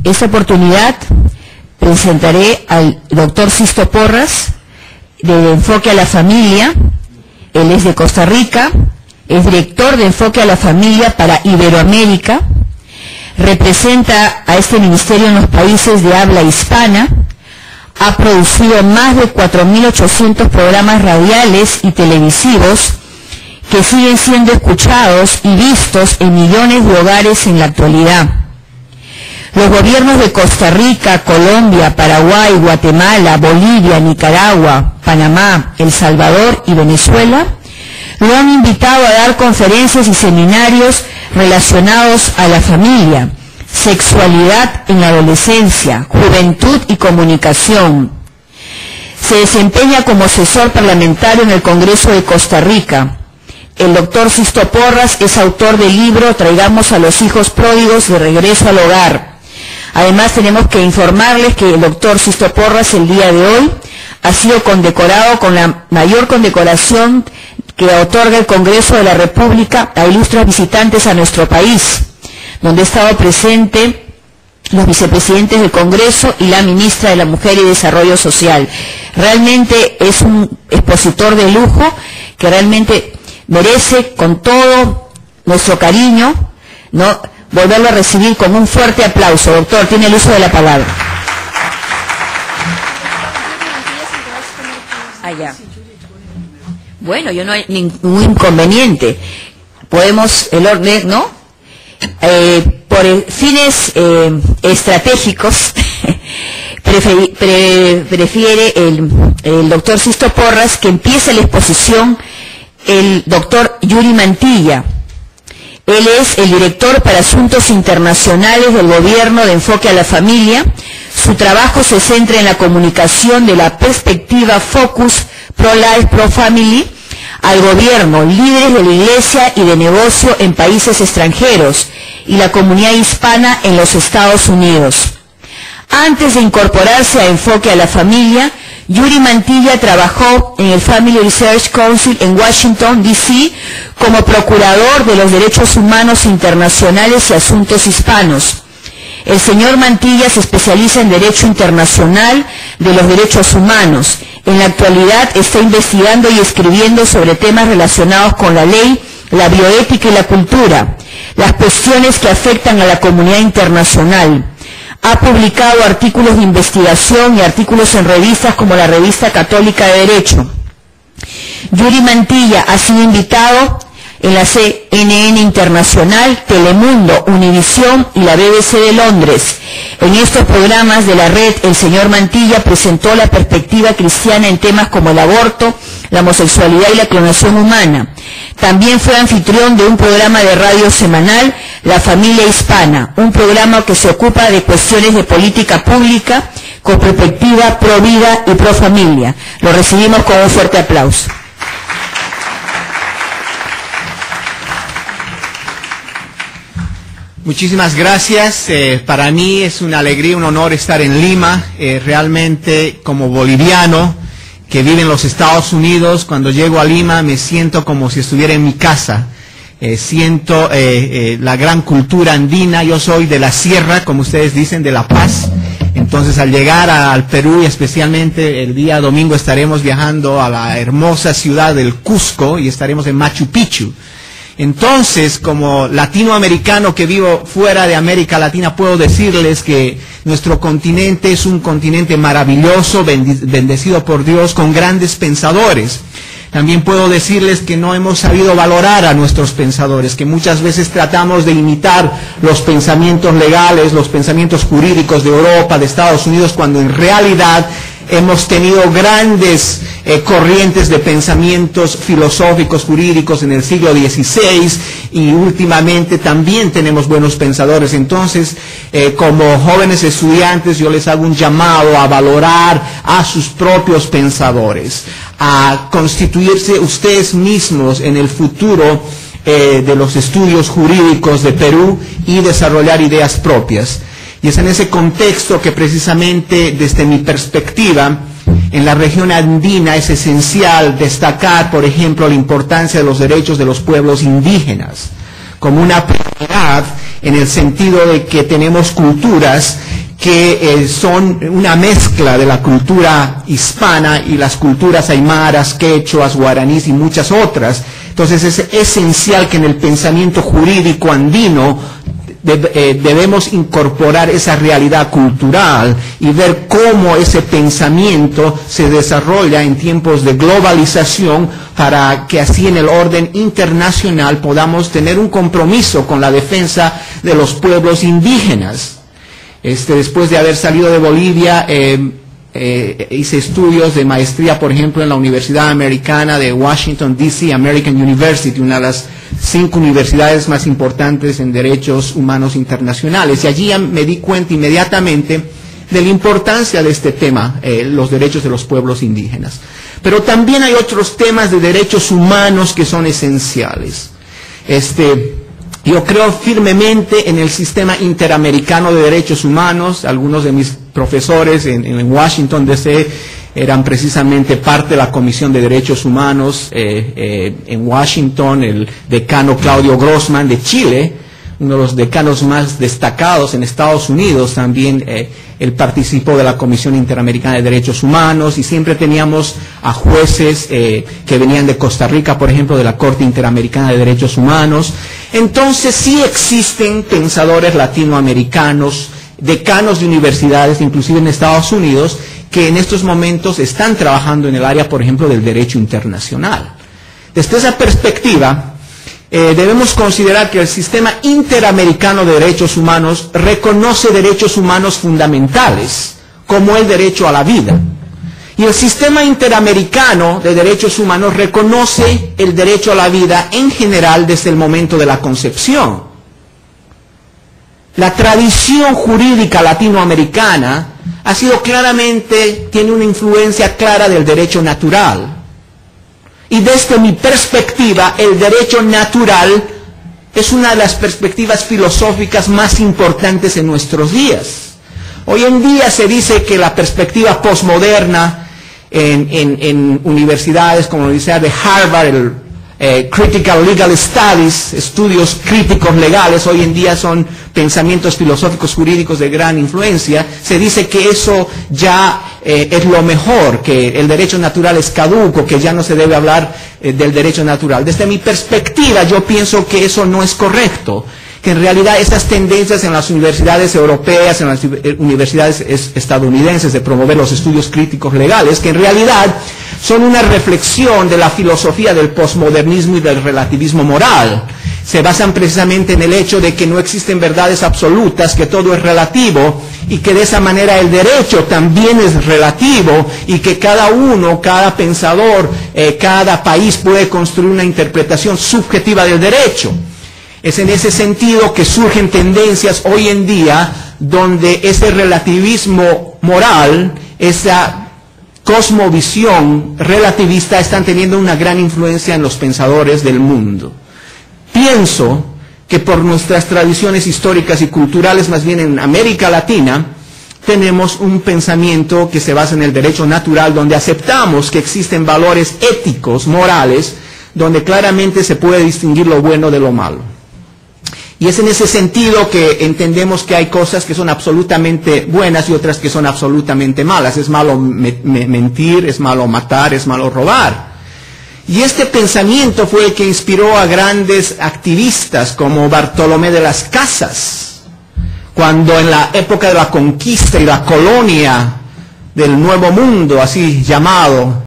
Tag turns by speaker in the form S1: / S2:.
S1: esta oportunidad presentaré al doctor Sisto Porras, de Enfoque a la Familia. Él es de Costa Rica, es director de Enfoque a la Familia para Iberoamérica, representa a este ministerio en los países de habla hispana, ha producido más de 4.800 programas radiales y televisivos que siguen siendo escuchados y vistos en millones de hogares en la actualidad. Los gobiernos de Costa Rica, Colombia, Paraguay, Guatemala, Bolivia, Nicaragua, Panamá, El Salvador y Venezuela lo han invitado a dar conferencias y seminarios relacionados a la familia, sexualidad en la adolescencia, juventud y comunicación. Se desempeña como asesor parlamentario en el Congreso de Costa Rica. El doctor Sisto Porras es autor del libro Traigamos a los hijos pródigos de regreso al hogar. Además, tenemos que informarles que el doctor Sisto Porras el día de hoy ha sido condecorado con la mayor condecoración que otorga el Congreso de la República a ilustres visitantes a nuestro país, donde ha estado presente los vicepresidentes del Congreso y la ministra de la Mujer y Desarrollo Social. Realmente es un expositor de lujo que realmente merece, con todo nuestro cariño, ¿no?, volverlo a recibir con un fuerte aplauso. Doctor, tiene el uso de la palabra. Allá. Bueno, yo no hay ningún inconveniente. Podemos, el orden, ¿no? Por fines estratégicos, prefiere el doctor Sisto Porras que empiece la exposición el doctor Yuri Mantilla. Él es el director para Asuntos Internacionales del Gobierno de Enfoque a la Familia. Su trabajo se centra en la comunicación de la perspectiva Focus Pro-Life, Pro-Family al gobierno, líderes de la iglesia y de negocio en países extranjeros y la comunidad hispana en los Estados Unidos. Antes de incorporarse a Enfoque a la Familia, Yuri Mantilla trabajó en el Family Research Council en Washington, D.C., como procurador de los derechos humanos internacionales y asuntos hispanos. El señor Mantilla se especializa en Derecho Internacional de los Derechos Humanos. En la actualidad está investigando y escribiendo sobre temas relacionados con la ley, la bioética y la cultura, las cuestiones que afectan a la comunidad internacional. Ha publicado artículos de investigación y artículos en revistas como la Revista Católica de Derecho. Yuri Mantilla ha sido invitado en la CNN Internacional, Telemundo, Univisión y la BBC de Londres. En estos programas de la red, el señor Mantilla presentó la perspectiva cristiana en temas como el aborto, la homosexualidad y la clonación humana. También fue anfitrión de un programa de radio semanal, La Familia Hispana, un programa que se ocupa de cuestiones de política pública con perspectiva pro vida y pro familia. Lo recibimos con un fuerte aplauso.
S2: Muchísimas gracias. Para mí es una alegría, un honor estar en Lima. Realmente, como boliviano que vive en los Estados Unidos, cuando llego a Lima me siento como si estuviera en mi casa. Siento la gran cultura andina. Yo soy de la sierra, como ustedes dicen, de La Paz. Entonces, al llegar al Perú, y especialmente el día domingo, estaremos viajando a la hermosa ciudad del Cusco y estaremos en Machu Picchu. Entonces, como latinoamericano que vivo fuera de América Latina, puedo decirles que nuestro continente es un continente maravilloso, bendecido por Dios, con grandes pensadores. También puedo decirles que no hemos sabido valorar a nuestros pensadores, que muchas veces tratamos de imitar los pensamientos legales, los pensamientos jurídicos de Europa, de Estados Unidos, cuando en realidad hemos tenido grandes corrientes de pensamientos filosóficos, jurídicos en el siglo XVI, y últimamente también tenemos buenos pensadores. Entonces, como jóvenes estudiantes, yo les hago un llamado a valorar a sus propios pensadores, a constituirse ustedes mismos en el futuro de los estudios jurídicos de Perú y desarrollar ideas propias. Y es en ese contexto que precisamente desde mi perspectiva, en la región andina es esencial destacar, por ejemplo, la importancia de los derechos de los pueblos indígenas como una prioridad, en el sentido de que tenemos culturas que son una mezcla de la cultura hispana y las culturas aymaras, quechuas, guaraníes y muchas otras. Entonces es esencial que en el pensamiento jurídico andino debemos incorporar esa realidad cultural y ver cómo ese pensamiento se desarrolla en tiempos de globalización para que así en el orden internacional podamos tener un compromiso con la defensa de los pueblos indígenas. Después de haber salido de Bolivia, hice estudios de maestría, por ejemplo, en la Universidad Americana de Washington, D.C., American University, una de las 5 universidades más importantes en derechos humanos internacionales. Y allí me di cuenta inmediatamente de la importancia de este tema, los derechos de los pueblos indígenas. Pero también hay otros temas de derechos humanos que son esenciales. Yo creo firmemente en el sistema interamericano de derechos humanos. Algunos de mis profesores en Washington, D.C., eran precisamente parte de la Comisión de Derechos Humanos en Washington. El decano Claudio Grossman de Chile, uno de los decanos más destacados en Estados Unidos, también él participó de la Comisión Interamericana de Derechos Humanos, y siempre teníamos a jueces que venían de Costa Rica, por ejemplo, de la Corte Interamericana de Derechos Humanos. Entonces sí existen pensadores latinoamericanos, decanos de universidades, inclusive en Estados Unidos, que en estos momentos están trabajando en el área, por ejemplo, del derecho internacional. Desde esa perspectiva, debemos considerar que el sistema interamericano de derechos humanos reconoce derechos humanos fundamentales, como el derecho a la vida. Y el sistema interamericano de derechos humanos reconoce el derecho a la vida en general desde el momento de la concepción. La tradición jurídica latinoamericana ha sido claramente, tiene una influencia clara del derecho natural. Y desde mi perspectiva, el derecho natural es una de las perspectivas filosóficas más importantes en nuestros días. Hoy en día se dice que la perspectiva posmoderna en universidades como la Universidad de Harvard, el Critical Legal Studies, estudios críticos legales, hoy en día son pensamientos filosóficos jurídicos de gran influencia. Se dice que eso ya es lo mejor, que el derecho natural es caduco, que ya no se debe hablar del derecho natural. Desde mi perspectiva, yo pienso que eso no es correcto, que en realidad esas tendencias en las universidades europeas, en las universidades estadounidenses de promover los estudios críticos legales, que en realidad son una reflexión de la filosofía del posmodernismo y del relativismo moral. Se basan precisamente en el hecho de que no existen verdades absolutas, que todo es relativo, y que de esa manera el derecho también es relativo, y que cada uno, cada pensador, cada país puede construir una interpretación subjetiva del derecho. Es en ese sentido que surgen tendencias hoy en día donde ese relativismo moral, esa cosmovisión relativista están teniendo una gran influencia en los pensadores del mundo. Pienso que por nuestras tradiciones históricas y culturales, más bien en América Latina, tenemos un pensamiento que se basa en el derecho natural, donde aceptamos que existen valores éticos, morales, donde claramente se puede distinguir lo bueno de lo malo. Y es en ese sentido que entendemos que hay cosas que son absolutamente buenas y otras que son absolutamente malas. Es malo mentir, es malo matar, es malo robar. Y este pensamiento fue el que inspiró a grandes activistas como Bartolomé de las Casas, cuando en la época de la conquista y la colonia del Nuevo Mundo, así llamado,